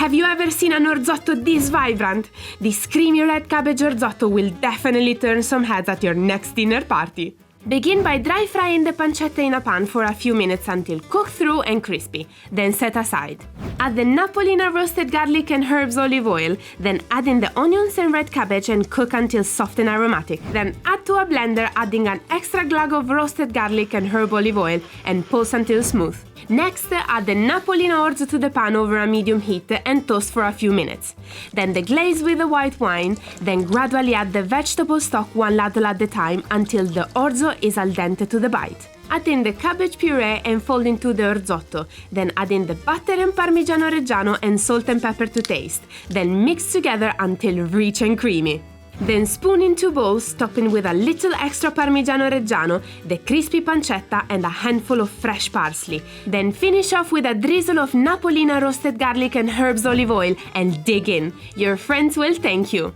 Have you ever seen an orzotto this vibrant? This creamy red cabbage orzotto will definitely turn some heads at your next dinner party. Begin by dry frying the pancetta in a pan for a few minutes until cooked through and crispy, then set aside. Add the Napolina roasted garlic and herbs olive oil, then add in the onions and red cabbage and cook until soft and aromatic. Then add to a blender, adding an extra glug of roasted garlic and herb olive oil and pulse until smooth. Next, add the Napolina Orzo to the pan over a medium heat and toast for a few minutes. Then deglaze with the white wine, then gradually add the vegetable stock one ladle at a time until the orzo is al dente to the bite. Add in the cabbage purée and fold into the orzotto, then add in the butter and Parmigiano Reggiano and salt and pepper to taste, then mix together until rich and creamy. Then spoon into bowls, topping with a little extra Parmigiano Reggiano, the crispy pancetta and a handful of fresh parsley. Then finish off with a drizzle of Napolina roasted garlic and herbs olive oil and dig in. Your friends will thank you.